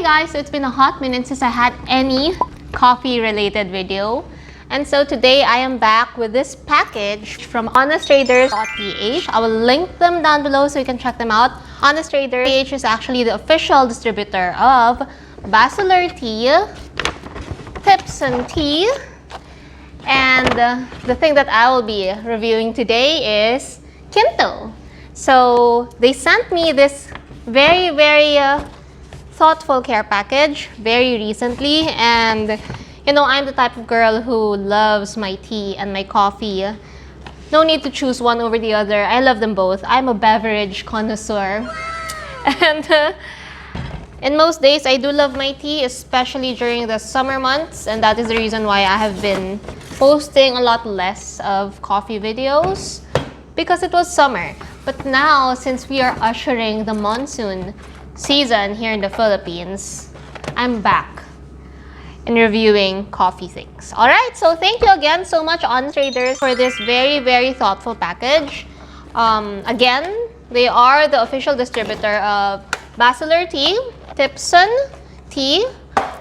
guys, so it's been a hot minute since I had any coffee related video. And so today I am back with this package from HonestTraders.ph. I will link them down below so you can check them out. HonestTraders.ph is actually the official distributor of Bachelor Tea, Tips and Tea, and the thing that I will be reviewing today is Kinto. So they sent me this very thoughtful care package very recently, and you know, I'm the type of girl who loves my tea and my coffee. No need to choose one over the other. I love them both. I'm a beverage connoisseur. And in most days, I do love my tea, especially during the summer months. And that is the reason why I have been posting a lot less of coffee videos, because it was summer. But now, since we are ushering the monsoon season here in the Philippines, I'm back in reviewing coffee things. Alright, so thank you again so much HonestTraders for this very thoughtful package. Again, they are the official distributor of Bachelor Tea, Tipson Tea.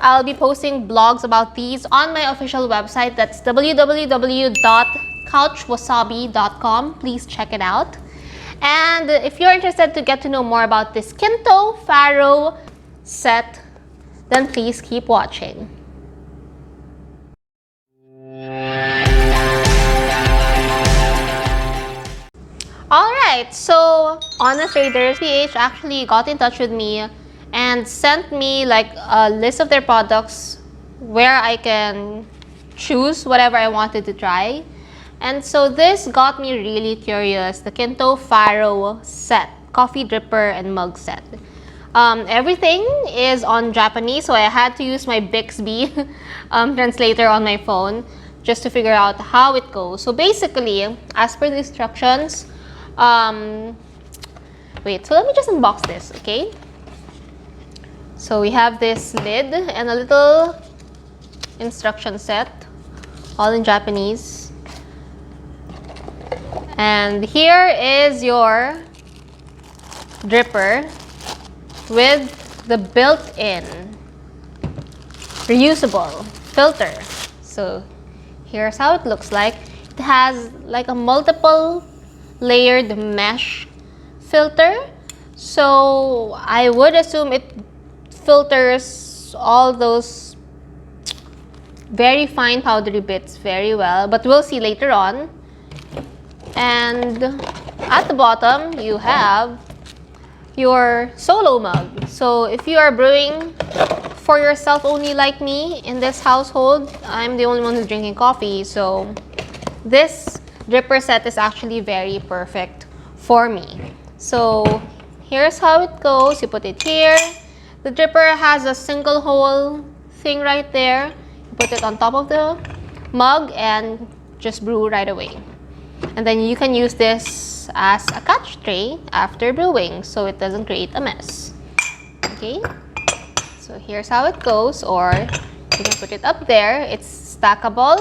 I'll be posting blogs about these on my official website. That's www.couchwasabi.com. Please check it out. And if you're interested to get to know more about this Kinto Faro set, then please keep watching. Alright, so HonestTraders.ph actually got in touch with me and sent me like a list of their products where I can choose whatever I wanted to try. And so this got me really curious, the Kinto Faro set, coffee dripper and mug set. Everything is on Japanese, so I had to use my Bixby translator on my phone just to figure out how it goes. So basically, as per the instructions, wait, so let me just unbox this, okay? So we have this lid and a little instruction set, all in Japanese. And here is your dripper with the built-in reusable filter. So here's how it looks like. It has like a multiple layered mesh filter. So I would assume it filters all those very fine powdery bits very well, but we'll see later on. And at the bottom, you have your solo mug. So if you are brewing for yourself only like me in this household, I'm the only one who's drinking coffee, so this dripper set is actually very perfect for me. So here's how it goes. You put it here. The dripper has a single hole thing right there. You put it on top of the mug and just brew right away. And then you can use this as a catch tray after brewing so it doesn't create a mess. Okay, so here's how it goes, or you can put it up there. It's stackable.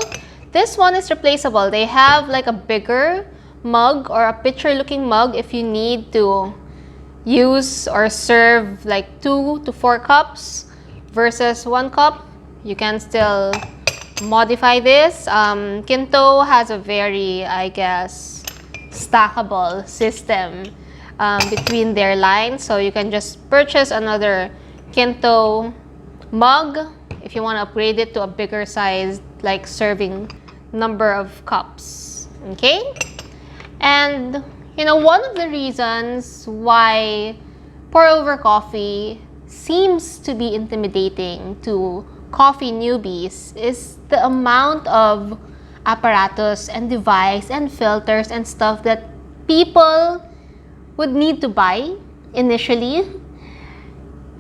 This one is replaceable. They have like a bigger mug or a pitcher looking mug if you need to use or serve like 2 to 4 cups versus 1 cup. You can still modify this. Kinto has a very, I guess, stackable system between their lines, so you can just purchase another Kinto mug if you want to upgrade it to a bigger size, like serving number of cups. Okay, and you know, one of the reasons why pour over coffee seems to be intimidating to coffee newbies is the amount of apparatus and device and filters and stuff that people would need to buy initially.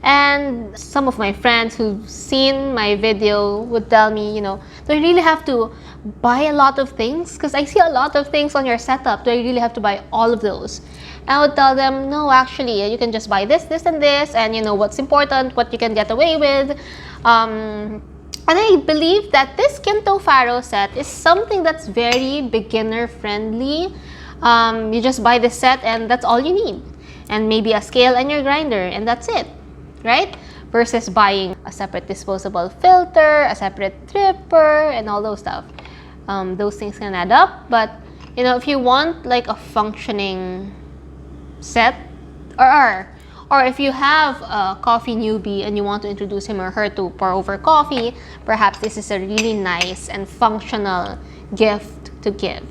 And some of my friends who've seen my video would tell me, you know, do I really have to buy a lot of things? Because I see a lot of things on your setup. Do I really have to buy all of those? And I would tell them, no, actually, you can just buy this, this, and this, and you know what's important, what you can get away with. And I believe that this Kinto Faro set is something that's very beginner friendly. You just buy the set and that's all you need. And maybe a scale and your grinder and that's it, right? versus buying a separate disposable filter, a separate dripper, and all those stuff. Those things can add up, but you know, if you want like a functioning set, or if you have a coffee newbie and you want to introduce him or her to pour over coffee, perhaps this is a really nice and functional gift to give.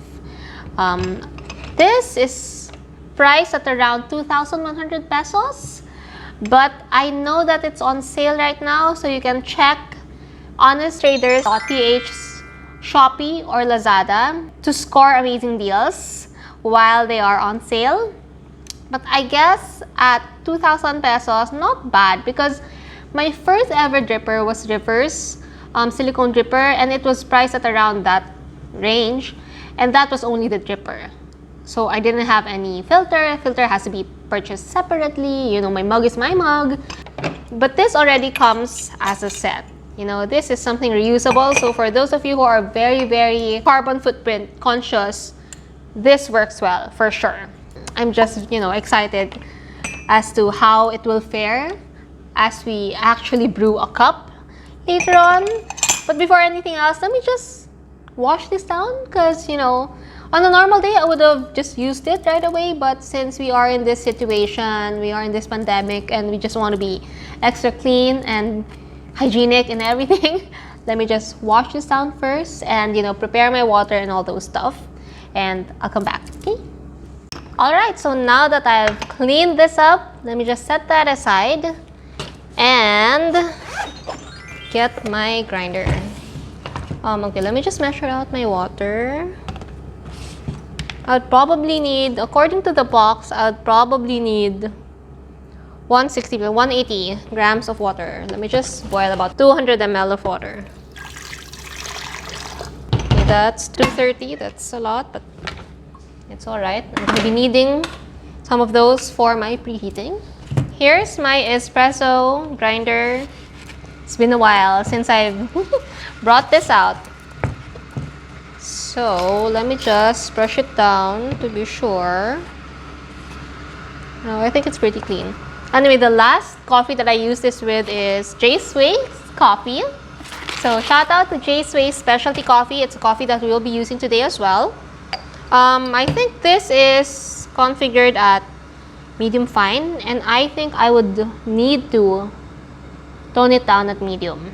This is priced at around 2,100 pesos, but I know that it's on sale right now, so you can check honesttraders.ph, Shopee, or Lazada to score amazing deals while they are on sale. But I guess at 2,000 pesos, not bad, because my first ever dripper was reverse silicone dripper, and it was priced at around that range, and that was only the dripper. So I didn't have any filter. Filter has to be purchased separately. You know, my mug is my mug. But this already comes as a set. You know, this is something reusable. So for those of you who are very, very carbon footprint conscious, this works well for sure. I'm just, you know, excited as to how it will fare as we actually brew a cup later on. But before anything else, let me just wash this down, because, you know, on a normal day, I would have just used it right away. But since we are in this situation, we are in this pandemic, and we just want to be extra clean and hygienic and everything, let me just wash this down first and, you know, prepare my water and all those stuff. And I'll come back, okay? Alright, so now that I've cleaned this up, let me just set that aside and get my grinder. Okay, let me just measure out my water. I'd probably need, according to the box, I'd probably need 180 grams of water. Let me just boil about 200 ml of water. Okay, that's 230, that's a lot, but it's alright. I'm going to be needing some of those for my preheating. Here's my espresso grinder. It's been a while since I've brought this out. So let me just brush it down to be sure. No, I think it's pretty clean. Anyway, the last coffee that I use this with is J Sway's coffee. So shout out to J Sway's specialty coffee. It's a coffee that we will be using today as well. I think this is configured at medium fine, and I think I would need to tone it down at medium,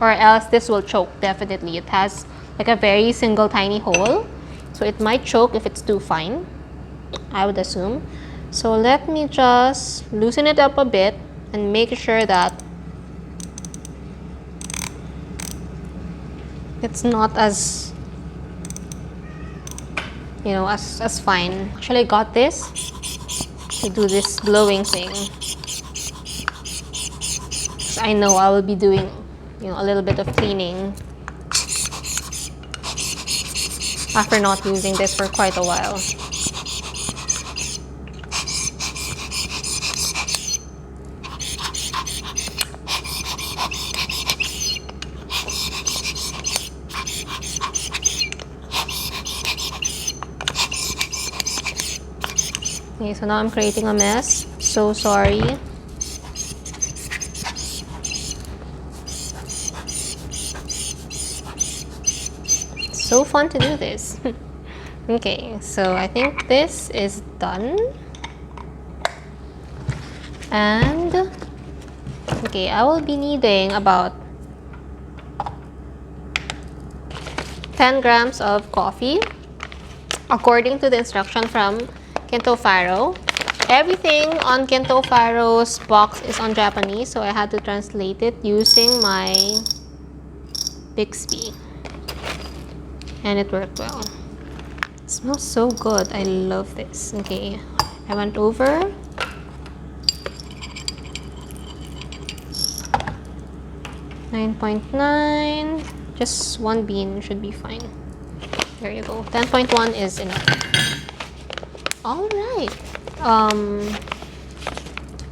or else this will choke definitely. It has like a very single tiny hole, so it might choke if it's too fine, I would assume. So let me just loosen it up a bit and make sure that it's not as, you know, as fine. Actually, I got this to do this blowing thing. So I know I will be doing, you know, a little bit of cleaning after not using this for quite a while. Okay, so now I'm creating a mess. So sorry. It's so fun to do this. Okay, so I think this is done. And okay, I will be needing about 10 grams of coffee according to the instruction from Kinto Faro. Everything on Kinto Faro's box is on Japanese, so I had to translate it using my Bixby. And it worked well. It smells so good. I love this. Okay, I went over. .9, just one bean should be fine. There you go. 10.1 is enough. All right.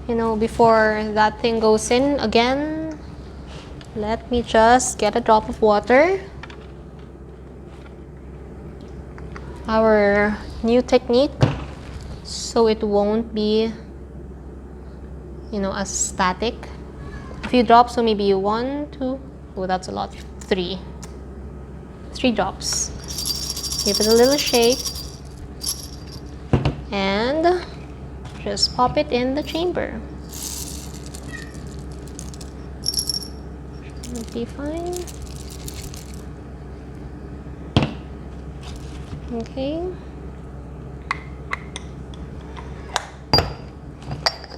You know, before that thing goes in again, let me just get a drop of water. Our new technique, so it won't be, you know, as static. a few drops, so maybe 1, 2, oh, that's a lot, 3 drops. Give it a little shake and just pop it in the chamber. Should be fine. Okay.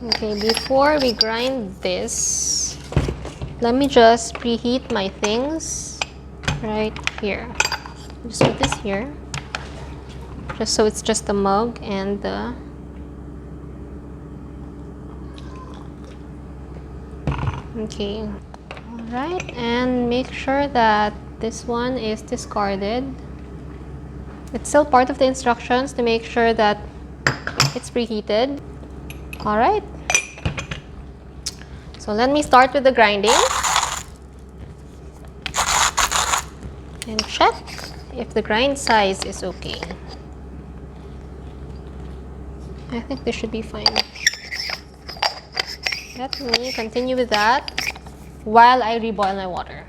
Okay, before we grind this, let me just preheat my things right here. Just put this here, just so it's just the mug and the okay. Alright, and make sure that this one is discarded. It's still part of the instructions to make sure that it's preheated. Alright, so let me start with the grinding and check if the grind size is okay. I think this should be fine. Let me continue with that while I reboil my water.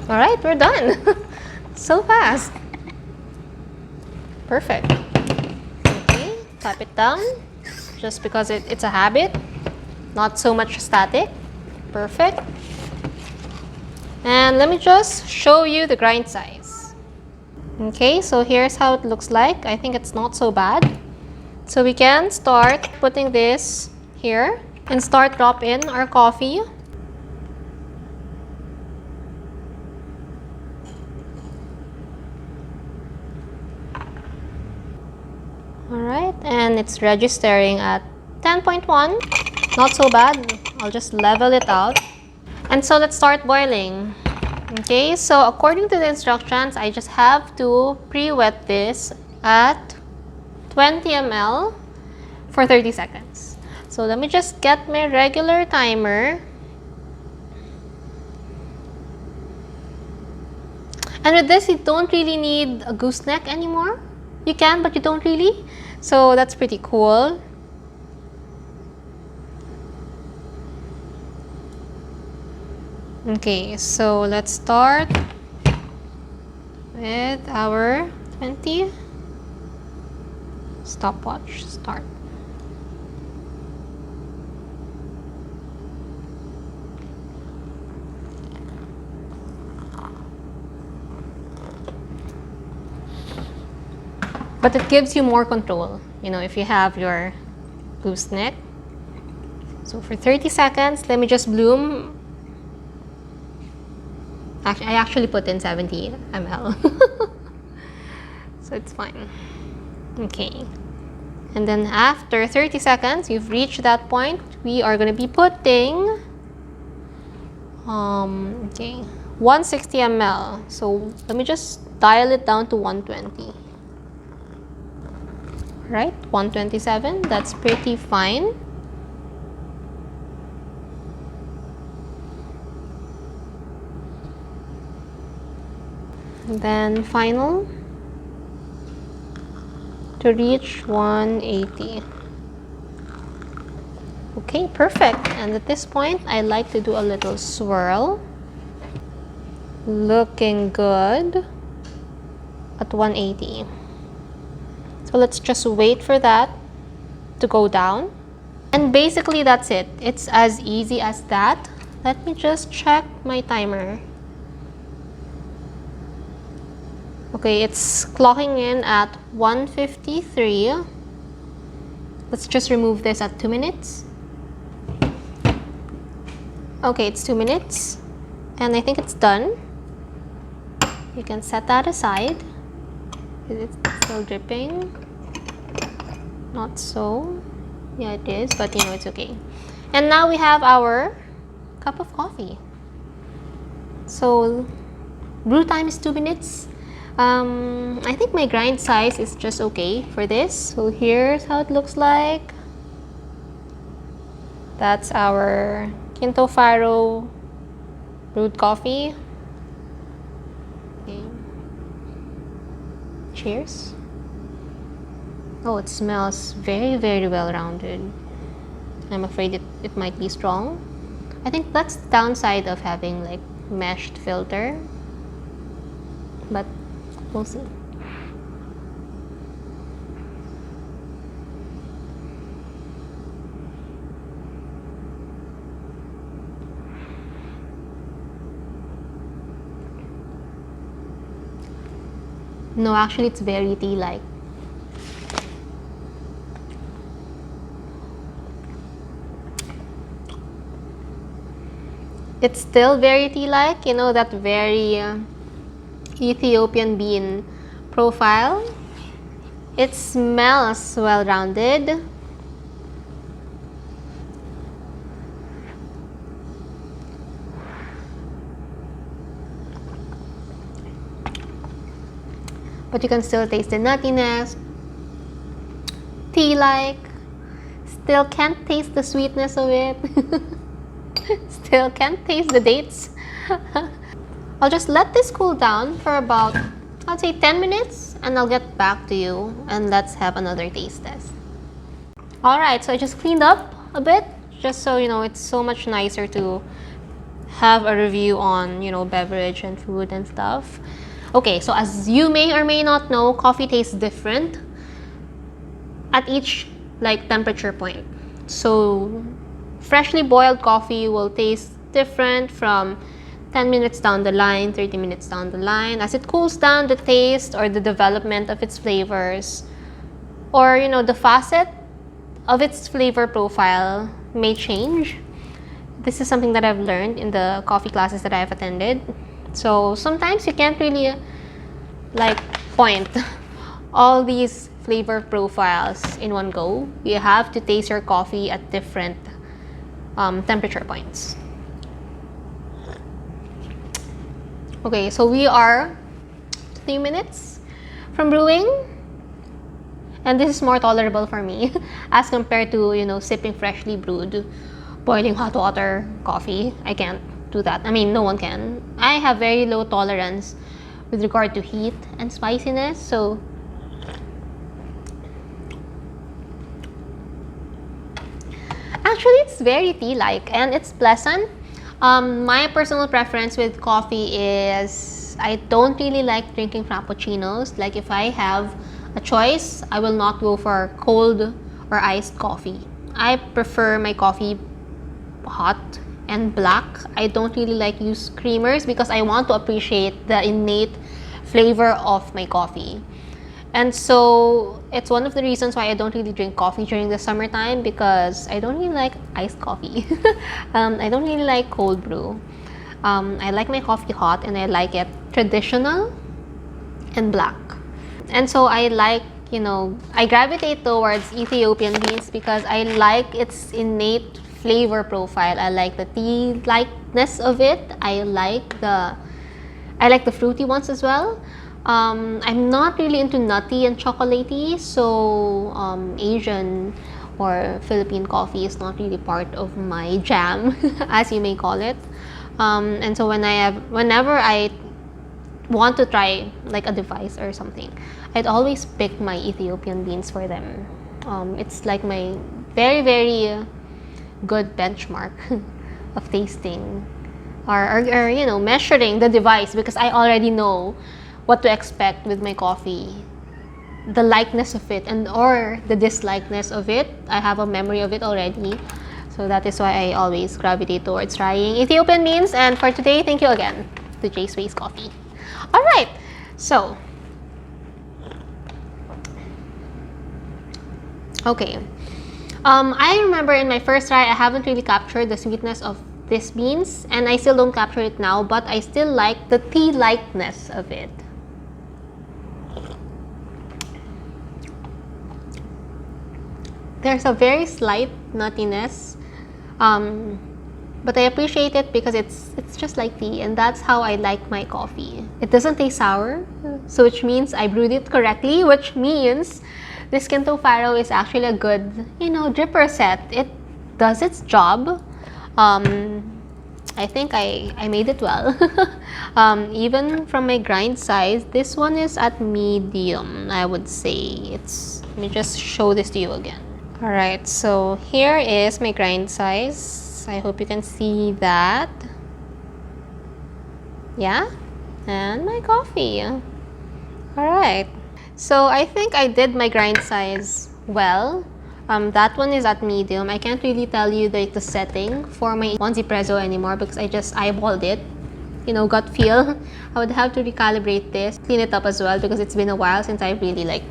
Alright, we're done. So fast. Perfect. Okay, tap it down just because it's a habit, not so much static. Perfect. And let me just show you the grind size. Okay, so here's how it looks like. I think it's not so bad. So we can start putting this here and start drop in our coffee. Alright, and it's registering at 10.1. Not so bad. I'll just level it out. And so let's start boiling. Okay, so according to the instructions, I just have to pre-wet this at 20 ml for 30 seconds. So let me just get my regular timer. And with this, you don't really need a gooseneck anymore. You can, but you don't really. So that's pretty cool. Okay, so let's start with our 20. Stopwatch, start. But it gives you more control, you know, if you have your gooseneck. So for 30 seconds, let me just bloom. I actually put in 70 ml. So it's fine. Okay. And then after 30 seconds, you've reached that point, we are going to be putting 160 ml. So let me just dial it down to 120. Right, 127, that's pretty fine. And then final to reach 180. Okay, perfect. And at this point, I like to do a little swirl. Looking good at 180. So let's just wait for that to go down. And basically that's it. It's as easy as that. Let me just check my timer. Okay, it's clocking in at 1:53. Let's just remove this at 2 minutes. Okay, it's 2 minutes. And I think it's done. You can set that aside. It's still dripping. Not so. Yeah, it is, but you know, it's okay. And now we have our cup of coffee. So brew time is 2 minutes. I think my grind size is just okay for this. So here's how it looks like. That's our Kinto Faro brewed coffee. Okay. Cheers. Oh, it smells very, very well rounded. I'm afraid it might be strong. I think that's the downside of having like meshed filter, but we'll see. No, actually it's very tea-like. It's still very tea-like, you know, that very Ethiopian bean profile. It smells well-rounded. But you can still taste the nuttiness, tea-like. Still can't taste the sweetness of it. Still can't taste the dates. I'll just let this cool down for about, I'd say 10 minutes, and I'll get back to you and let's have another taste test. Alright, so I just cleaned up a bit, just so you know, it's so much nicer to have a review on, you know, beverage and food and stuff. Okay, so as you may or may not know, coffee tastes different at each like temperature point. So freshly boiled coffee will taste different from 10 minutes down the line, 30 minutes down the line. As it cools down, the taste or the development of its flavors, or you know, the facet of its flavor profile may change. This is something that I've learned in the coffee classes that I've attended. So sometimes you can't really like point all these flavor profiles in one go. You have to taste your coffee at different temperature points. Okay, so we are 3 minutes from brewing, and this is more tolerable for me as compared to, you know, sipping freshly brewed, boiling hot water coffee. I can't do that. I mean, no one can. I have very low tolerance with regard to heat and spiciness, so actually it's very tea-like and it's pleasant. My personal preference with coffee is I don't really like drinking frappuccinos. Like if I have a choice, I will not go for cold or iced coffee. I prefer my coffee hot and black. I don't really like use creamers because I want to appreciate the innate flavor of my coffee. And so it's one of the reasons why I don't really drink coffee during the summertime, because I don't really like iced coffee. I don't really like cold brew. I like my coffee hot, and I like it traditional and black. And so I like, you know, I gravitate towards Ethiopian beans because I like its innate flavor profile. I like the tea-likeness of it. I like the fruity ones as well. I'm not really into nutty and chocolatey, so Asian or Philippine coffee is not really part of my jam, as you may call it. And so whenever I want to try like a device or something, I'd always pick my Ethiopian beans for them. It's like my very, very good benchmark of tasting or you know, measuring the device, because I already know what to expect with my coffee, the likeness of it and or the dislikeness of it. I have a memory of it already, so that is why I always gravitate towards trying Ethiopian beans. And for today, thank you again to Jay's Ways Coffee. All right, so okay, I remember in my first try I haven't really captured the sweetness of these beans, and I still don't capture it now, but I still like the tea-likeness of it. There's a very slight nuttiness, but I appreciate it because it's just like tea, and that's how I like my coffee. It doesn't taste sour, so which means I brewed it correctly, which means this Kinto Faro is actually a good, you know, dripper set. It does its job. I think I made it well. Even from my grind size, this one is at medium, I would say. Let me just show this to you again. Alright, so here is my grind size. I hope you can see that. Yeah, and my coffee. Alright, so I think I did my grind size well. That one is at medium. I can't really tell you the setting for my Monzi Prezzo anymore because I just eyeballed it. You know, gut feel. I would have to recalibrate this, clean it up as well because it's been a while since I really like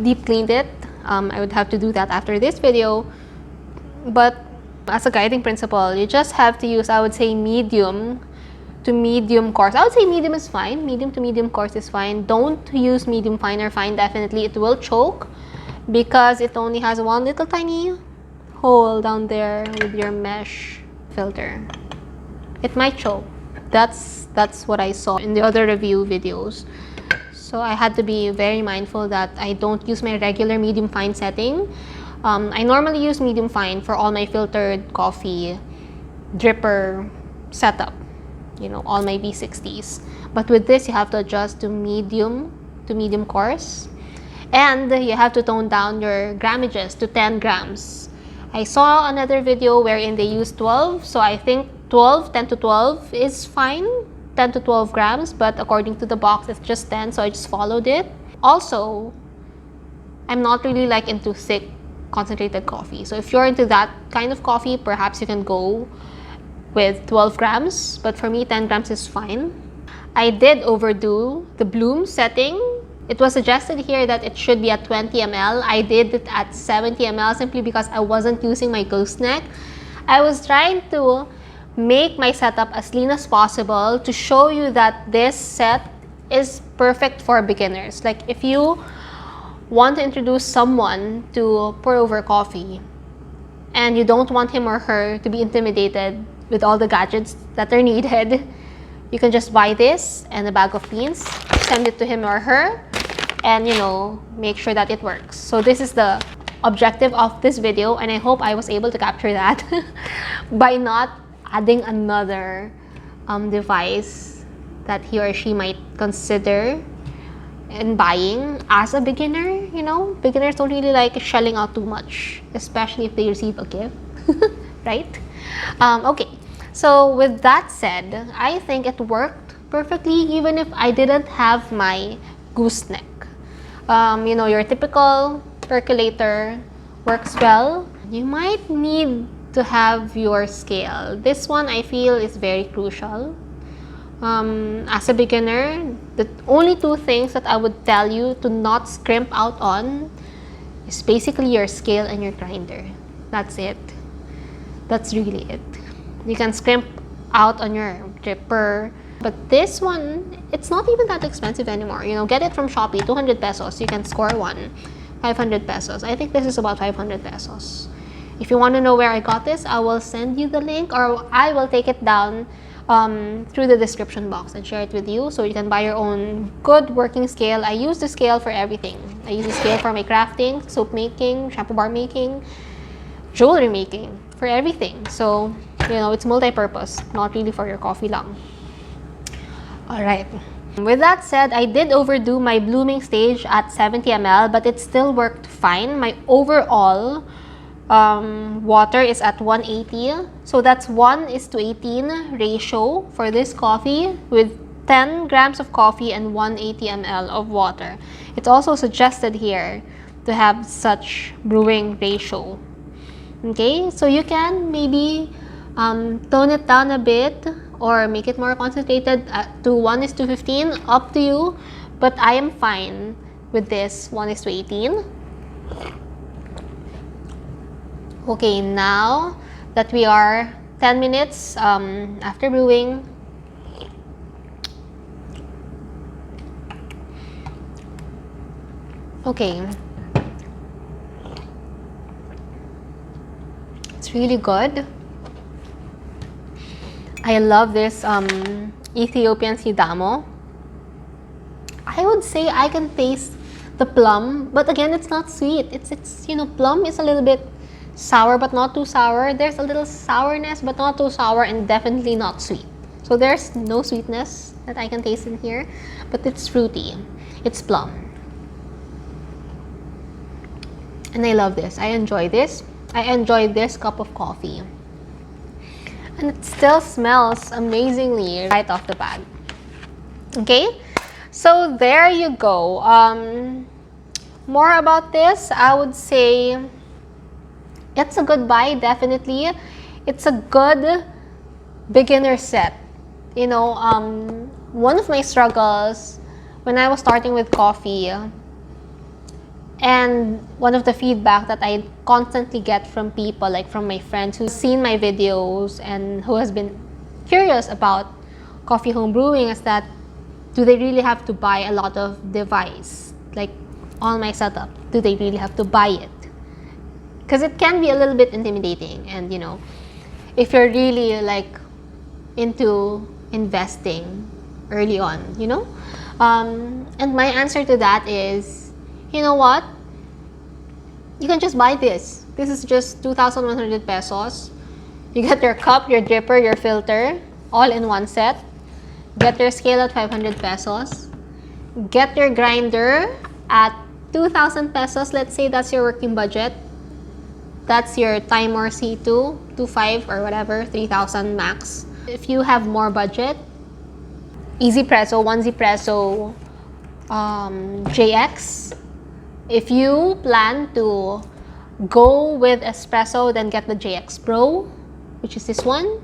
deep cleaned it. I would have to do that after this video. But as a guiding principle, you just have to use, I would say, medium to medium coarse. I would say medium is fine. Medium to medium coarse is fine. Don't use medium fine or fine, definitely. It will choke because it only has one little tiny hole down there with your mesh filter. It might choke. That's what I saw in the other review videos. So I had to be very mindful that I don't use my regular medium fine setting. I normally use medium fine for all my filtered coffee dripper setup. You know, all my V60s. But with this, you have to adjust to medium coarse. And you have to tone down your grammages to 10 grams. I saw another video wherein they used 12. So I think 10 to 12 is fine. 10 to 12 grams. But according to the box, it's just 10. So I just followed it. Also, I'm not really like into thick concentrated coffee. So if you're into that kind of coffee, perhaps you can go with 12 grams, but for me 10 grams is fine. I did overdo the bloom setting. It was suggested here that it should be at 20 ml. I did it at 70 ml simply because I wasn't using my gooseneck. I was trying to make my setup as lean as possible to show you that this set is perfect for beginners. Like if you want to introduce someone to pour over coffee and you don't want him or her to be intimidated with all the gadgets that are needed, you can just buy this and a bag of beans, send it to him or her, and you know, make sure that it works. So this is the objective of this video, and I hope I was able to capture that by not adding another device that he or she might consider in buying as a beginner. You know, beginners don't really like shelling out too much, especially if they receive a gift, right? Okay, so with that said, I think it worked perfectly even if I didn't have my gooseneck. You know, your typical percolator works well. You might need to have your scale. This one I feel is very crucial. As a beginner, the only two things that I would tell you to not scrimp out on is basically your scale and your grinder. That's it. That's really it. You can scrimp out on your dripper, but this one, it's not even that expensive anymore. You know, get it from Shopee, 200 pesos. You can score one, 500 pesos. I think this is about 500 pesos. If you want to know where I got this, I will send you the link, or I will take it down through the description box and share it with you so you can buy your own good working scale. I use the scale for everything. I use the scale for my crafting, soap making, shampoo bar making, jewelry making, for everything. So, you know, it's multi-purpose, not really for your coffee lang. Alright. With that said, I did overdo my blooming stage at 70 ml, but it still worked fine. My overall water is at 180. So that's 1:18 ratio for this coffee with 10 grams of coffee and 180 ml of water. It's also suggested here to have such brewing ratio. Okay, so you can maybe tone it down a bit or make it more concentrated to 1:15, up to you. But I am fine with this 1:18. Okay, now that we are 10 minutes after brewing, okay, it's really good. I love this Ethiopian Sidamo. I would say I can taste the plum, but again, it's not sweet. It's you know, plum is a little bit sour but not too sour. There's a little sourness but not too sour, and definitely not sweet. So there's no sweetness that I can taste in here, but it's fruity. It's plum. And I love this. I enjoy this. I enjoy this cup of coffee. And it still smells amazingly right off the bat. Okay? So there you go. More about this, I would say it's a good buy, definitely. It's a good beginner set. You know, one of my struggles when I was starting with coffee, and one of the feedback that I constantly get from people, like from my friends who've seen my videos and who has been curious about coffee home brewing, is that do they really have to buy a lot of device? Like all my setup, do they really have to buy it? Because it can be a little bit intimidating, and you know, if you're really like into investing early on, you know? And my answer to that is, you know what? You can just buy this. This is just 2,100 pesos. You get your cup, your dripper, your filter, all in one set. Get your scale at 500 pesos. Get your grinder at 2,000 pesos. Let's say that's your working budget. That's your timer C2, 2.5 or whatever, 3,000 max. If you have more budget, Easy Presso, 1Z Presso, JX. If you plan to go with espresso, then get the JX Pro, which is this one.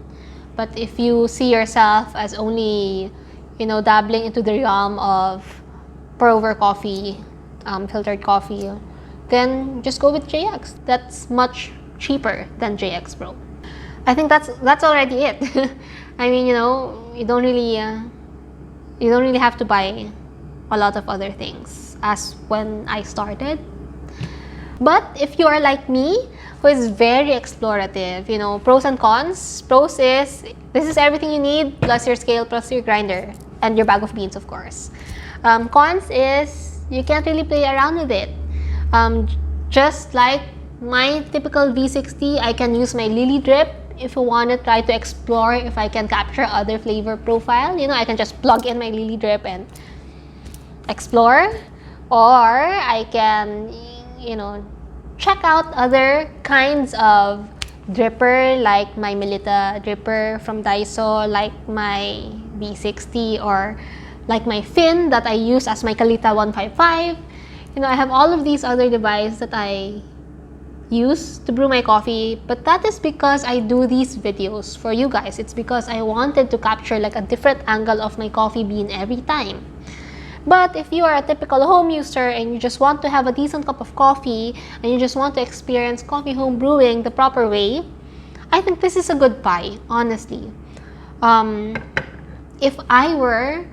But if you see yourself as only, you know, dabbling into the realm of pour-over coffee, filtered coffee, then just go with JX. That's much cheaper than JX Pro. I think that's already it. I mean, you know, you don't really have to buy a lot of other things as when I started. But if you are like me, who is very explorative, you know, pros and cons. Pros is, this is everything you need, plus your scale, plus your grinder, and your bag of beans, of course. Cons is, you can't really play around with it. Just like my typical V60, I can use my Lily Drip. If you want to try to explore if I can capture other flavor profile, you know, I can just plug in my Lily Drip and explore. Or I can, you know, check out other kinds of dripper, like my Melita dripper from Daiso, like my V60, or like my Fin that I use as my Kalita 155. You know, I have all of these other devices that I use to brew my coffee, but that is because I do these videos for you guys. It's because I wanted to capture like a different angle of my coffee bean every time. But if you are a typical home user and you just want to have a decent cup of coffee and you just want to experience coffee home brewing the proper way, I think this is a good buy, honestly. If I were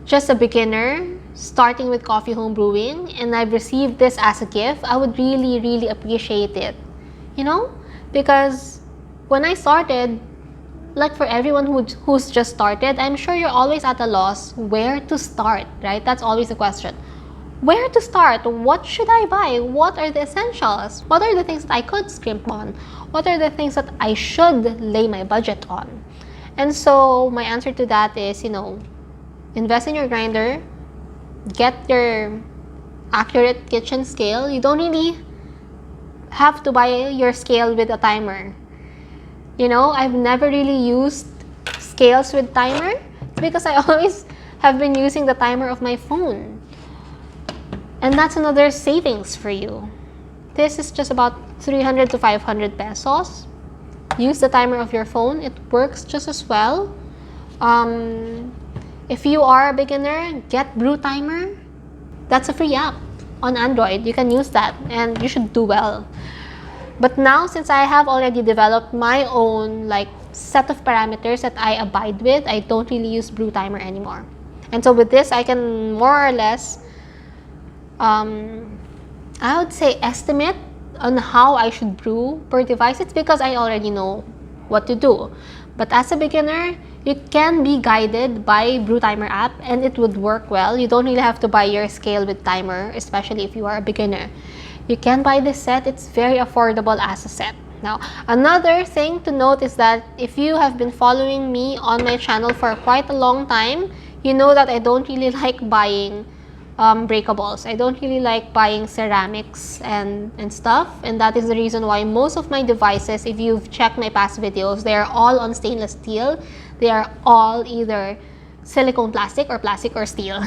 just a beginner starting with coffee home brewing and I've received this as a gift, I would really, really appreciate it, you know? Because when I started, like for everyone who's just started, I'm sure you're always at a loss where to start, right? That's always the question. Where to start? What should I buy? What are the essentials? What are the things that I could scrimp on? What are the things that I should lay my budget on? And so my answer to that is, you know, invest in your grinder, get your accurate kitchen scale. You don't really have to buy your scale with a timer. You know, I've never really used scales with timer because I always have been using the timer of my phone. And that's another savings for you. This is just about 300 to 500 pesos. Use the timer of your phone. It works just as well. If you are a beginner, get Brew Timer. That's a free app on Android. You can use that and you should do well. But now, since I have already developed my own like set of parameters that I abide with, I don't really use Brew Timer anymore. And so with this, I can more or less, I would say, estimate on how I should brew per device. It's because I already know what to do. But as a beginner, you can be guided by Brew Timer app and it would work well. You don't really have to buy your scale with timer, especially if you are a beginner. You can buy this set. It's very affordable as a set. Now, another thing to note is that if you have been following me on my channel for quite a long time, you know that I don't really like buying breakables. I don't really like buying ceramics and stuff, and that is the reason why most of my devices, if you've checked my past videos, they are all on stainless steel. They are all either silicone plastic or steel.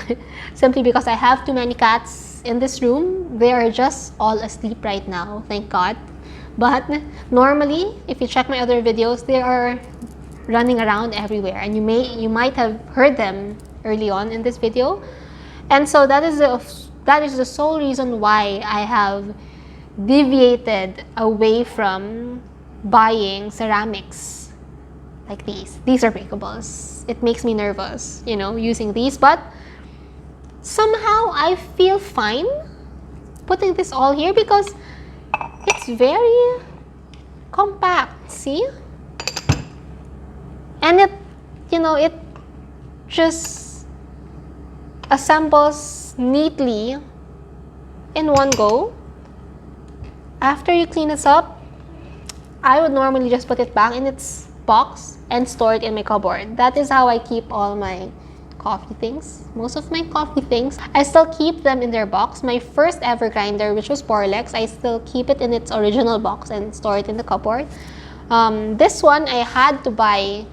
Simply because I have too many cats in this room. They are just all asleep right now, thank God. But normally, if you check my other videos, they are running around everywhere, and you might have heard them early on in this video. And so that is the sole reason why I have deviated away from buying ceramics like these. These are breakables. It makes me nervous, you know, using these, but somehow I feel fine putting this all here because it's very compact, see? And it, you know, it just assembles neatly in one go. After you clean this up, I would normally just put it back in its box and store it in my cupboard. That is how I keep all my coffee things. Most of my coffee things, I still keep them in their box. My first ever grinder, which was Borlex, I still keep it in its original box and store it in the cupboard. This one, I had to buy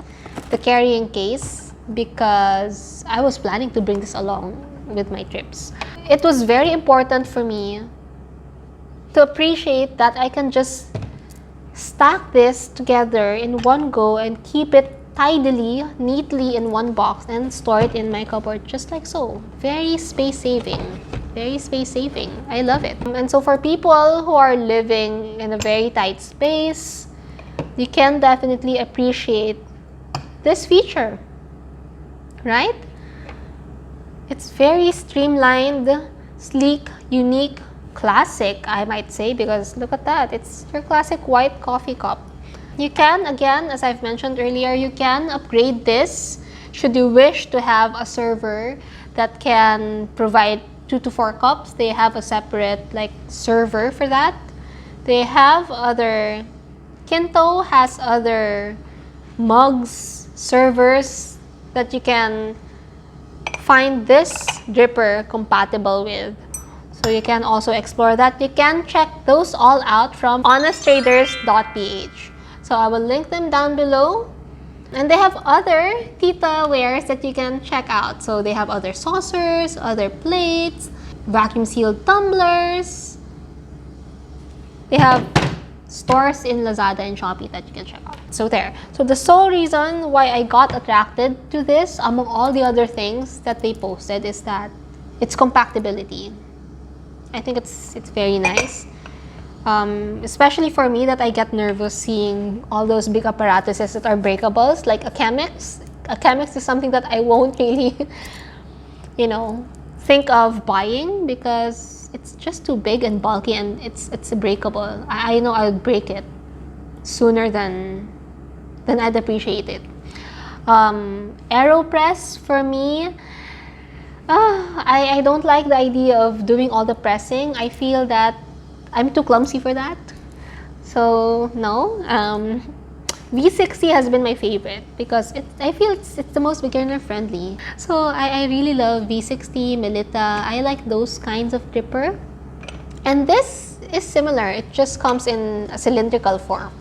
the carrying case because I was planning to bring this along with my trips. It was very important for me to appreciate that I can just stack this together in one go and keep it tidily, neatly in one box and store it in my cupboard just like so. Very space saving. Very space saving. I love it. And so for people who are living in a very tight space, you can definitely appreciate this feature, right? It's very streamlined, sleek, unique, classic, I might say, because look at that. It's your classic white coffee cup. You can, again, as I've mentioned earlier, you can upgrade this should you wish to have a server that can provide 2 to 4 cups. They have a separate like server for that. They have other, Kinto has other mugs, servers that you can find this dripper compatible with. So you can also explore that. You can check those all out from honesttraders.ph. So I will link them down below. And they have other Tita wares that you can check out. So they have other saucers, other plates, vacuum sealed tumblers. They have stores in Lazada and Shopee that you can check out. So there. So the sole reason why I got attracted to this among all the other things that they posted is that its compactability. I think it's very nice. Especially for me that I get nervous seeing all those big apparatuses that are breakables, like a Chemex. A Chemex is something that I won't really, you know, think of buying because it's just too big and bulky and it's breakable. I know I'll break it sooner than I'd appreciate it. AeroPress for me, I don't like the idea of doing all the pressing. I feel that I'm too clumsy for that. So no, V60 has been my favorite because I feel it's the most beginner friendly. So I really love V60, Melita. I like those kinds of dripper. And this is similar. It just comes in a cylindrical form.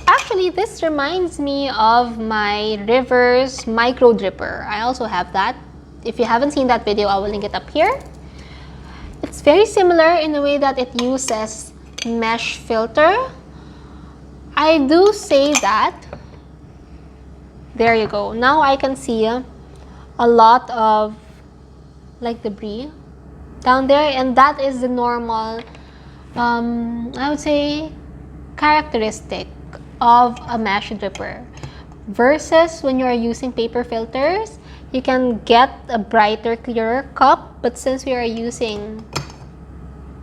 Actually, this reminds me of my Rivers micro dripper. I also have that. If you haven't seen that video, I will link it up here. It's very similar in the way that it uses mesh filter. I do say that. There you go. Now I can see a lot of like debris down there, and that is the normal, I would say, characteristic of a mesh dripper. Versus when you are using paper filters, you can get a brighter, clearer cup, but since we are using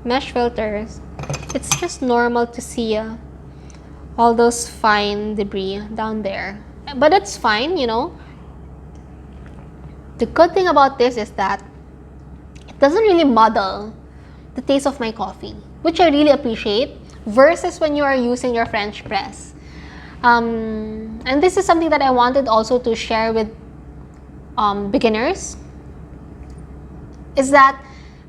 mesh filters, it's just normal to see all those fine debris down there. But it's fine, you know. The good thing about this is that it doesn't really muddle the taste of my coffee, which I really appreciate, versus when you are using your French press. And this is something that I wanted also to share with beginners, is that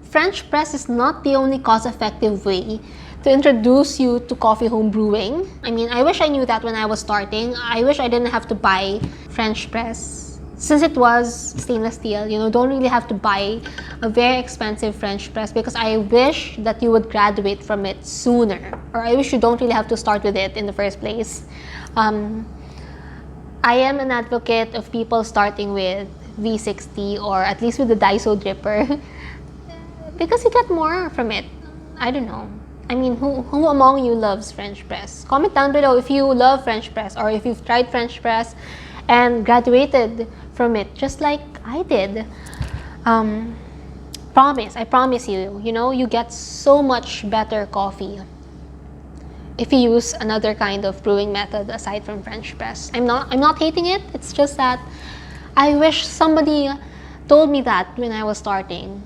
French press is not the only cost-effective way to introduce you to coffee home brewing. I mean, I wish I knew that when I was starting. I wish I didn't have to buy French press. Since it was stainless steel, you know, don't really have to buy a very expensive French press, because I wish that you would graduate from it sooner. Or I wish you don't really have to start with it in the first place. I am an advocate of people starting with V60 or at least with the Daiso dripper because you get more from it. I don't know. I mean, who among you loves French press? Comment down below if you love French press or if you've tried French press and graduated from it just like I did. I promise you, you know, you get so much better coffee if you use another kind of brewing method aside from French press. I'm not hating it. It's just that I wish somebody told me that when I was starting.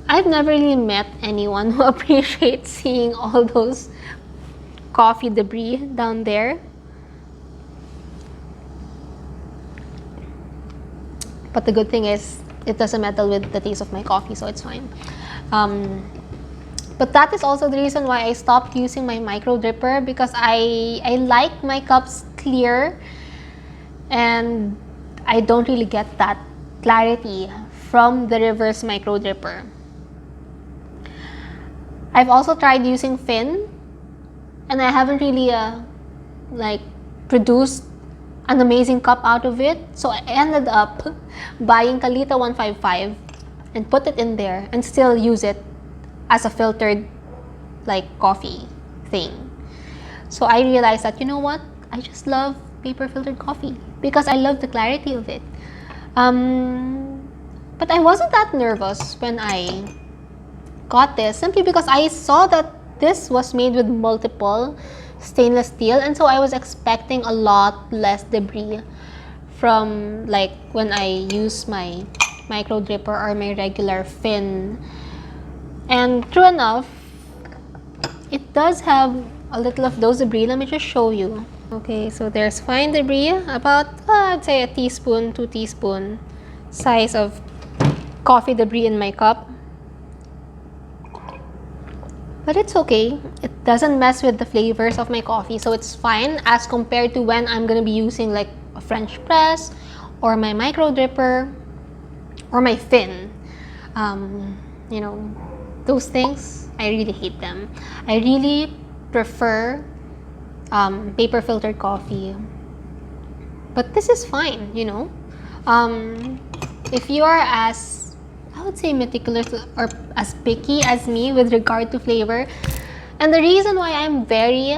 I've never really met anyone who appreciates seeing all those coffee debris down there. But the good thing is, it doesn't meddle with the taste of my coffee, so it's fine. But that is also the reason why I stopped using my micro dripper, because I like my cups clear and I don't really get that clarity from the reverse micro dripper. I've also tried using Fin and I haven't really produced an amazing cup out of it. So I ended up buying Kalita 155 and put it in there and still use it as a filtered coffee thing. So I realized that, you know what, I just love paper filtered coffee because I love the clarity of it. But I wasn't that nervous when I got this, simply because I saw that this was made with multiple stainless steel, and so I was expecting a lot less debris from when I use my micro dripper or my regular Fin. And true enough, it does have a little of those debris. Let me just show you. Okay, so there's fine debris, about I'd say a teaspoon, 2 teaspoon size of coffee debris in my cup. But it's okay. It doesn't mess with the flavors of my coffee, so it's fine as compared to when I'm gonna be using a French press or my micro dripper or my Fin. You know, those things, I really hate them. I really prefer paper filtered coffee. But this is fine, you know. If you are as, I would say, meticulous or as picky as me with regard to flavor, and the reason why I'm very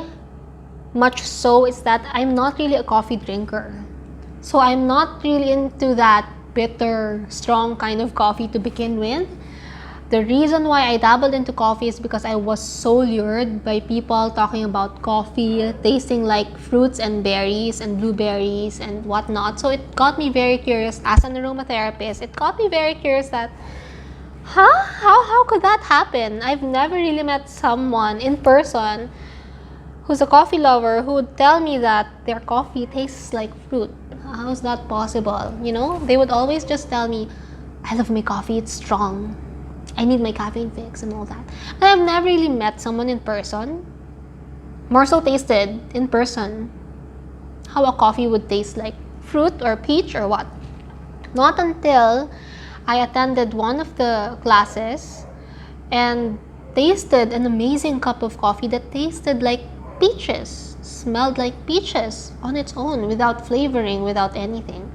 much so is that I'm not really a coffee drinker. So I'm not really into that bitter, strong kind of coffee to begin with. The reason why I dabbled into coffee is because I was so lured by people talking about coffee tasting like fruits and berries and blueberries and whatnot. So it got me very curious as an aromatherapist. It got me very curious that, how could that happen? I've never really met someone in person who's a coffee lover who would tell me that their coffee tastes like fruit. How is that possible? You know, they would always just tell me, I love my coffee, it's strong. I need my caffeine fix and all that. And I've never really met someone in person, more so tasted in person, how a coffee would taste like fruit or peach or what. Not until I attended one of the classes and tasted an amazing cup of coffee that tasted like peaches, smelled like peaches on its own, without flavoring, without anything.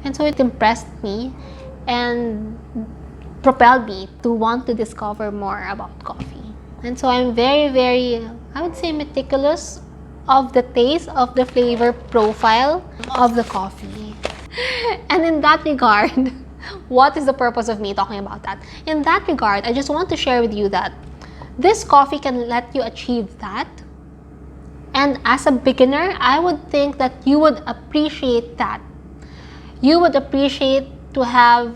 And so it impressed me and propelled me to want to discover more about coffee. And so I'm very, very, I would say, meticulous of the taste, of the flavor profile of the coffee. And in that regard, what is the purpose of me talking about that? In that regard, I just want to share with you that this coffee can let you achieve that. And as a beginner, I would think that you would appreciate that. You would appreciate to have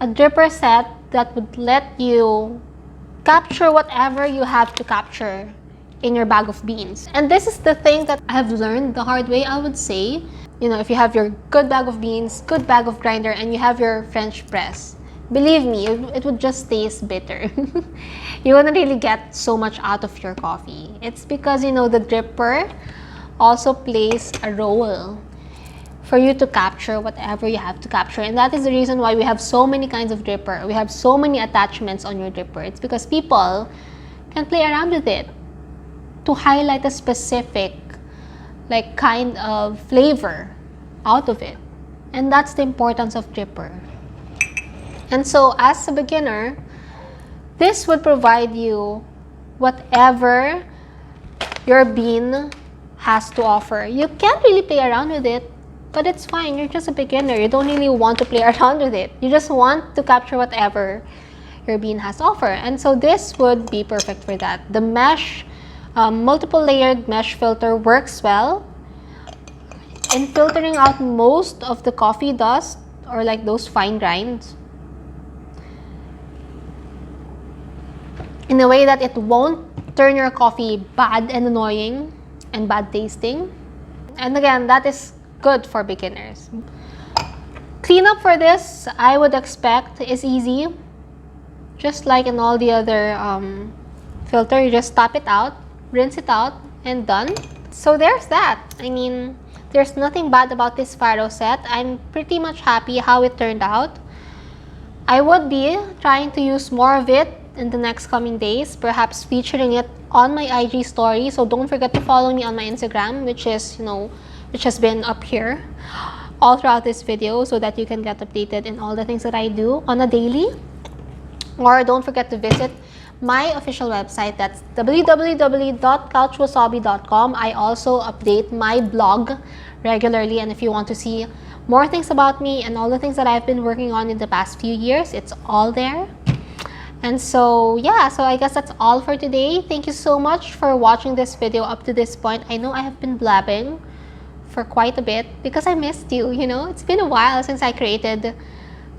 a dripper set that would let you capture whatever you have to capture in your bag of beans. And this is the thing that I have learned the hard way, I would say. You know, if you have your good bag of beans, good bag of grinder, and you have your French press, believe me, it would just taste bitter. You wouldn't really get so much out of your coffee. It's because, you know, the dripper also plays a role for you to capture whatever you have to capture. And that is the reason why we have so many kinds of dripper. We have so many attachments on your dripper. It's because people can play around with it to highlight a specific like kind of flavor out of it. And that's the importance of dripper. And so as a beginner, this would provide you whatever your bean has to offer. You can't really play around with it, but it's fine. You're just a beginner. You don't really want to play around with it. You just want to capture whatever your bean has to offer. And so this would be perfect for that. The mesh, multiple layered mesh filter works well in filtering out most of the coffee dust or like those fine grinds in a way that it won't turn your coffee bad and annoying and bad tasting. And again, that is good for beginners. Cleanup for this, I would expect, is easy. Just like in all the other filter, you just tap it out, rinse it out, and done. So there's that. I mean, there's nothing bad about this Faro set. I'm pretty much happy how it turned out. I would be trying to use more of it in the next coming days, perhaps featuring it on my IG story. So don't forget to follow me on my Instagram, which is, you know, which has been up here all throughout this video, so that you can get updated in all the things that I do on a daily. Or don't forget to visit my official website, that's www.couchwasabi.com. I also update my blog regularly, and if you want to see more things about me and all the things that I've been working on in the past few years, it's all there. And so yeah, so I guess that's all for today. Thank you so much for watching this video up to this point. I know I have been blabbing for quite a bit because I missed you, you know. It's been a while since I created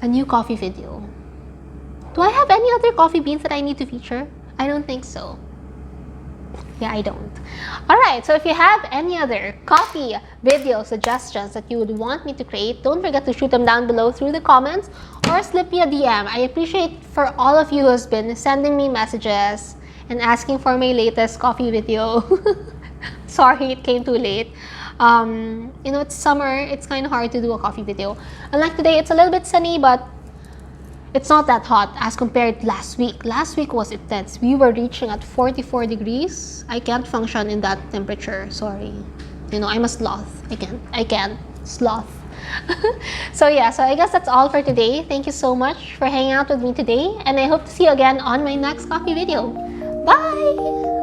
a new coffee video. Do I have any other coffee beans that I need to feature? I don't think so. Yeah, I don't. Alright, so if you have any other coffee video suggestions that you would want me to create, don't forget to shoot them down below through the comments or slip me a DM. I appreciate for all of you who has been sending me messages and asking for my latest coffee video. Sorry, it came too late. You know, it's summer. It's kind of hard to do a coffee video. Unlike today, it's a little bit sunny, but it's not that hot as compared to last week. Last week was intense. We were reaching at 44 degrees. I can't function in that temperature. Sorry. You know, I'm a sloth. I can't. Sloth. So yeah, so I guess that's all for today. Thank you so much for hanging out with me today, and I hope to see you again on my next coffee video. Bye!